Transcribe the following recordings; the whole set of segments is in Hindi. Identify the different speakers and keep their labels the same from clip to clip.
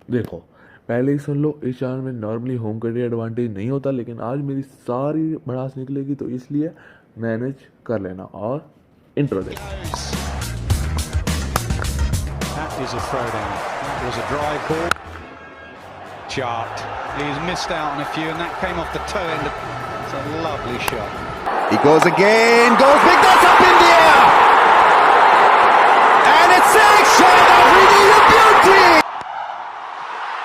Speaker 1: देखो, पहले ही सुन लो, इस चैनल में नॉर्मली होम क्रेडिट एडवांटेज नहीं होता, लेकिन आज मेरी सारी भड़ास निकलेगी, तो इसलिए मैनेज कर लेना। और intro they.
Speaker 2: That is a throwdown. That was a drive ball. Chart. He's missed out on a few, and that came off the toe end. It's a lovely shot.
Speaker 3: He goes again, goes big, that's up in the air! And it's a shot of really a beauty!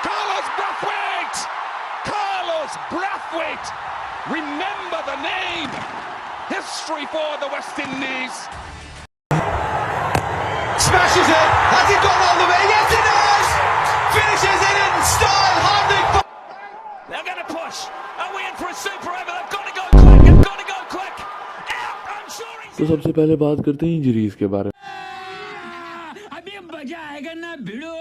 Speaker 4: Carlos Brathwaite! Carlos Brathwaite! Remember the name! History for the West Indies!
Speaker 3: Smashes it! Has it gone all the way? Yes it has! Finishes it in style, hardly...
Speaker 4: They're going to push! Are we in for a super over? They've got to go quick! They've got to go quick! Out! I'm sure he's...
Speaker 1: तो सबसे पहले बात करते हैं इंजरीज के बारे में।
Speaker 4: अभी मजा आएगा ना भिड़ो।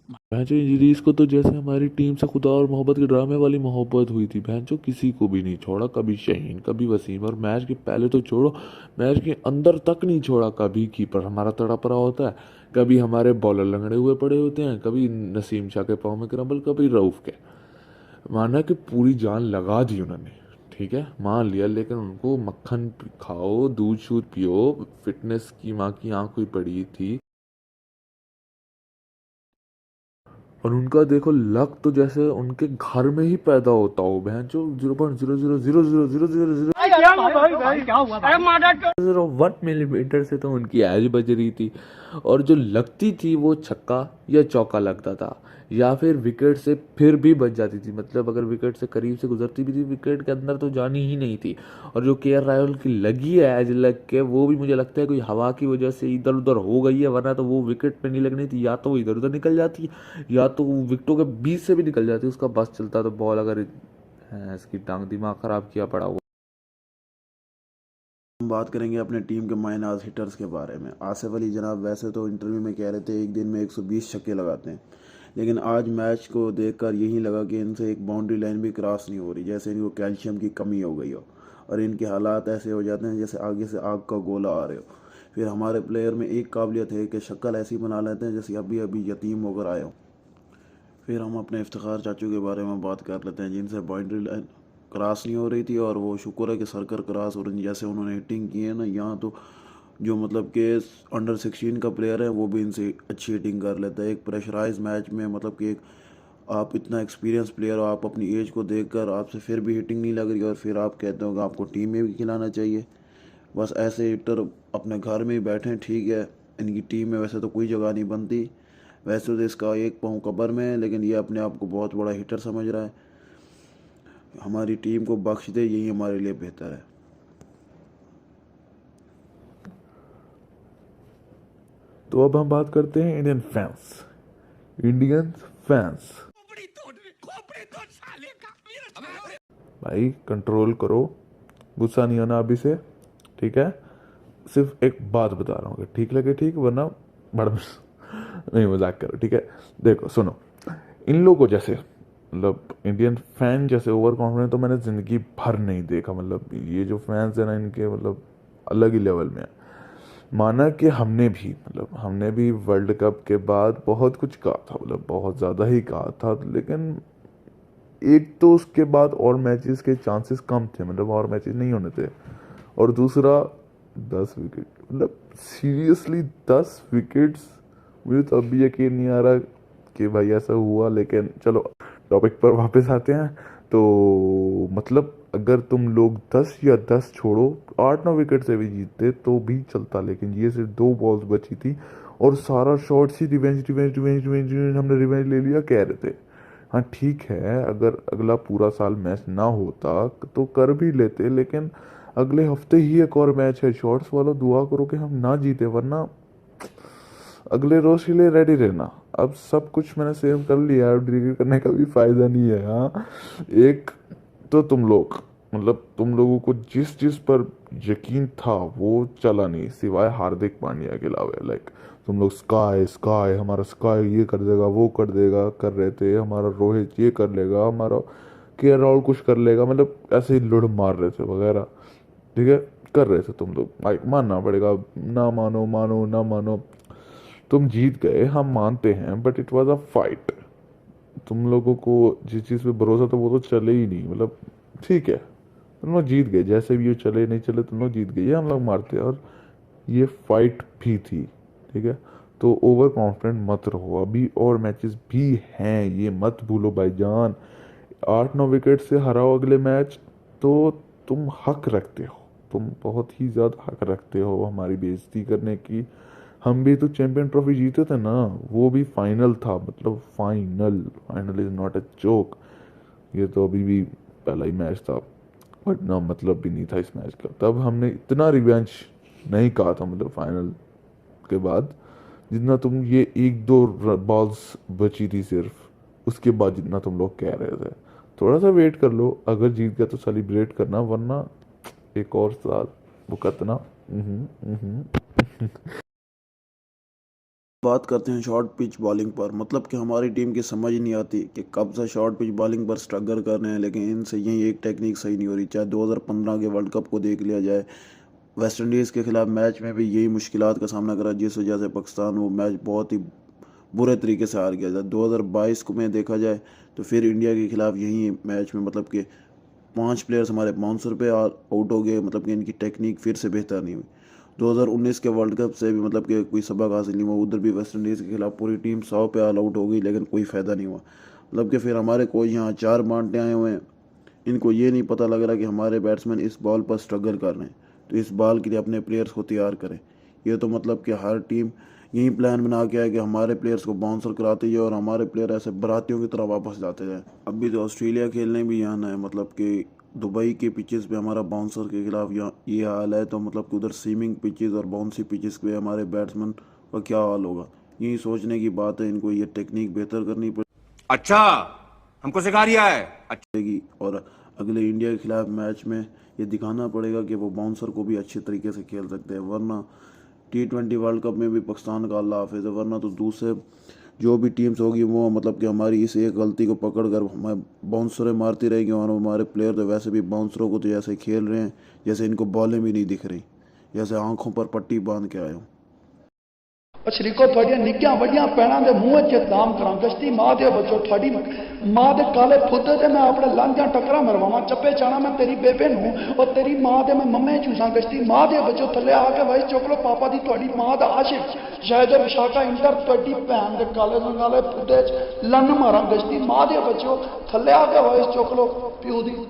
Speaker 1: भैंचो, इंजरीज को तो जैसे हमारी टीम से खुदा और मोहब्बत के ड्रामे वाली मोहब्बत हुई थी। भैंचो किसी को भी नहीं छोड़ा, कभी शहीन, कभी वसीम, और मैच के पहले तो छोड़ो, मैच के अंदर तक नहीं छोड़ा। कभी कीपर हमारा तड़प रहा होता है, कभी हमारे बॉलर लंगड़े हुए पड़े होते हैं, कभी नसीम शाह के पाँव में क्रम्बल, कभी रऊफ के। माना कि पूरी जान लगा दी उन्होंने, ठीक है, मान लिया, लेकिन उनको मक्खन खाओ, दूध शूध पियो, फिटनेस की माँ की आंख हुई पड़ी थी। और उनका देखो लक तो जैसे उनके घर में ही पैदा होता हो। बहन जो 0.000000001 मिलीमीटर से तो उनकी एज बज रही थी, और जो लगती थी वो छक्का या चौका लगता था, या फिर विकेट से फिर भी बच जाती थी। मतलब अगर विकेट से करीब से गुजरती भी थी, विकेट के अंदर तो जानी ही नहीं थी। और जो केएल राहुल की लगी है एज लग के, वो भी मुझे लगता है कोई हवा की वजह से इधर उधर हो गई है, वरना तो वो विकेट पे नहीं लगनी थी। या तो वो इधर उधर निकल जाती, या तो वो विकेटों के बीच से भी निकल जाती, उसका बस चलता। तो बॉल अगर इसकी टांग दिमाग खराब किया पड़ा हुआ।
Speaker 5: हम बात करेंगे अपने टीम के माइनस हिटर्स के बारे में। आसिफ अली जनाब वैसे तो इंटरव्यू में कह रहे थे एक दिन में 120 छक्के लगाते हैं, लेकिन आज मैच को देखकर यही लगा कि इनसे एक बाउंड्री लाइन भी क्रॉस नहीं हो रही, जैसे इनको कैल्शियम की कमी हो गई हो, और इनके हालात ऐसे हो जाते हैं जैसे आगे से आग का गोला आ रहे हो। फिर हमारे प्लेयर में एक काबिलियत है कि शक्ल ऐसी बना लेते हैं जैसे अभी अभी यतीम होकर आए हो। फिर हम अपने इफ्तिखार चाचू के बारे में बात कर लेते हैं, जिनसे बाउंड्री लाइन क्रॉस नहीं हो रही थी, और वो शुक्र है कि सर्कल क्रॉस हो रही। जैसे उन्होंने हिटिंग की है ना, यहाँ तो जो मतलब कि अंडर 16 का प्लेयर है वो भी इनसे अच्छी हिटिंग कर लेता है। एक प्रेशराइज मैच में मतलब कि एक आप इतना एक्सपीरियंस प्लेयर हो, आप अपनी एज को देखकर आपसे फिर भी हिटिंग नहीं लग रही, और फिर आप कहते हो कि आपको टीम में भी खिलाना चाहिए। बस ऐसे हिटर अपने घर में ही बैठे हैं, ठीक है, इनकी टीम में वैसे तो कोई जगह नहीं बनती। वैसे तो इसका एक पाँव कब्र में है, लेकिन ये अपने आप को बहुत बड़ा हिटर समझ रहा है। हमारी टीम को बख्श दे, यही हमारे लिए बेहतर है।
Speaker 1: तो अब हम बात करते हैं इंडियन फैंस। भाई कंट्रोल करो, गुस्सा नहीं होना अभी से, ठीक है। सिर्फ एक बात बता रहा हूँ, ठीक लगे ठीक, वरना बड़ नहीं, मजाक करो, ठीक है। देखो सुनो, इन लोगों को जैसे मतलब इंडियन फैन जैसे ओवर कॉन्फिडेंट तो मैंने ज़िंदगी भर नहीं देखा। मतलब ये जो फैंस है ना, इनके मतलब अलग ही लेवल में है। माना कि हमने भी वर्ल्ड कप के बाद बहुत कुछ कहा था, मतलब बहुत ज़्यादा ही कहा था, लेकिन एक तो उसके बाद और मैचेस के चांसेस कम थे, मतलब और मैचेस नहीं होने थे। और दूसरा 10 विकेट, मतलब सीरियसली 10 विकेट्स, मुझे तो अभी यकीन नहीं आ रहा कि भाई ऐसा हुआ। लेकिन चलो टॉपिक पर वापस आते हैं। तो मतलब अगर तुम लोग 10 या 10 छोड़ो 8-9 विकेट से भी जीतते तो भी चलता, लेकिन ये सिर्फ 2 बॉल्स बची थी, और सारा शॉट्स ही रिवेंज, हमने रिवेंज ले लिया कह रहे थे। हाँ ठीक है, अगर अगला पूरा साल मैच ना होता तो कर भी लेते, लेकिन अगले हफ्ते ही एक और मैच है शॉर्ट्स वाला, दुआ करो कि हम ना जीते, वरना अगले रोज के लिए रेडी रहना। अब सब कुछ मैंने सेव कर लिया, अब डिलीट करने का भी फायदा नहीं है। हाँ, एक तो तुम लोगों को जिस जिस पर यकीन था वो चला नहीं, सिवाय हार्दिक पांड्या के अलावा। लाइक तुम लोग स्काई हमारा स्काई ये कर देगा वो कर देगा कर रहे थे, हमारा रोहित ये कर लेगा, हमारा केएल राहुल कुछ कर लेगा, मतलब ऐसे ही लुढ़ मार रहे थे वगैरह, ठीक है, कर रहे थे तुम लोग। लाइक मानना पड़ेगा, ना मानो ना मानो, तुम जीत गए, हम मानते हैं, but it was a fight, तुम लोगों को जिस चीज़ पे भरोसा था वो तो चले ही नहीं, मतलब ठीक है तुम लोग जीत गए, जैसे भी ये चले नहीं चले तुम लोग जीत गए, ये हम लोग मारते हैं। और ये फाइट भी थी, ठीक है। तो ओवर कॉन्फिडेंट मत रहो, अभी और मैचेस भी हैं, ये मत भूलो भाईजान। 8-9 विकेट से हराओ अगले मैच तो तुम हक रखते हो, तुम बहुत ही ज़्यादा हक रखते हो हमारी बेइज्जती करने की। हम भी तो चैंपियन ट्रॉफी जीते थे ना, वो भी फाइनल था, मतलब final, final is not a joke. ये तो अभी भी पहला ही मैच था, बट ना मतलब भी नहीं था इस मैच का। तब हमने इतना रिवेंज नहीं कहा था, मतलब फाइनल के बाद जितना तुम ये 1-2 बॉल्स बची थी सिर्फ उसके बाद जितना तुम लोग कह रहे थे। थोड़ा सा वेट कर लो, अगर जीत गया तो सेलिब्रेट करना, वरना एक और साल भुगतना।
Speaker 5: बात करते हैं शॉर्ट पिच बॉलिंग पर। मतलब कि हमारी टीम की समझ ही नहीं आती कि कब से शॉर्ट पिच बॉलिंग पर स्ट्रगल कर रहे हैं, लेकिन इनसे यही एक टेक्निक सही नहीं हो रही। चाहे 2015 के वर्ल्ड कप को देख लिया जाए, वेस्ट इंडीज़ के खिलाफ मैच में भी यही मुश्किलात का सामना करा, जिस वजह से पाकिस्तान वो मैच बहुत ही बुरे तरीके से हार गया था। 2022 को में देखा जाए तो फिर इंडिया के खिलाफ यही मैच में मतलब कि 5 प्लेयर्स हमारे बाउंसर पे आउट हो गए, मतलब कि इनकी टेक्निक फिर से बेहतर नहीं हुई। 2019 के वर्ल्ड कप से भी मतलब कि कोई सबक हासिल नहीं हुआ, उधर भी वेस्ट इंडीज़ के खिलाफ पूरी टीम 100 पे ऑल आउट हो गई, लेकिन कोई फ़ायदा नहीं हुआ। मतलब कि फिर हमारे कोच यहाँ 4 बांटने आए हुए हैं, इनको ये नहीं पता लग रहा कि हमारे बैट्समैन इस बॉल पर स्ट्रगल कर रहे हैं, तो इस बॉल के लिए अपने प्लेयर्स को तैयार करें। ये तो मतलब कि हर टीम यही प्लान बना के आए कि हमारे प्लेयर्स को बाउंसर कराते जाए और हमारे प्लेयर ऐसे बरातियों की तरह वापस जाते जाए। अभी तो ऑस्ट्रेलिया खेलने भी यहाँ है, मतलब कि दुबई के पिचेस पे हमारा बाउंसर के खिलाफ यहाँ ये हाल है, तो मतलब कि उधर सीमिंग पिचेस और बाउंसी पिचेस पे हमारे बैट्समैन का क्या हाल होगा। यही सोचने की बात है, इनको ये टेक्निक बेहतर करनी
Speaker 6: अच्छा हमको सिखा रिया है।
Speaker 5: पड़ेगी और अगले इंडिया के खिलाफ मैच में ये दिखाना पड़ेगा कि वो बाउंसर को भी अच्छे तरीके से खेल सकते हैं, वरना T20 वर्ल्ड कप में भी पाकिस्तान का अल्लाह हाफिज़ है। वरना तो दूसरे जो भी टीम्स होगी वो मतलब कि हमारी इस एक गलती को पकड़ कर हमें बाउंसरें मारती रहेगी, और हमारे प्लेयर तो वैसे भी बाउंसरों को तो जैसे खेल रहे हैं जैसे इनको बॉलें भी नहीं दिख रही, जैसे आंखों पर पट्टी बांध के आए हों।
Speaker 7: शरीको थोड़िया निक्कियां वड्डियां पैणा दे मुंह च दाम करा गश्ती मां दे बच्चो थोड़ी मां दे काले फुद्दे ते मैं अपने लांझां टकरा मरवावां चप्पे चाणा मैं तेरी बेबे नूं और तेरी मां दे मैं मम्मे चूसा गश्ती मां दे बच्चो थल्ले आके भाई चुक लो पापा दी थोड़ी मां दा आशिक शायद विशाखा इंटर थोड़ी भैन दे काले संगाले फुद्दे च लन मारा गश्ती मां दे बच्चो थल्ले आके भाई चुक लो प्यो दी।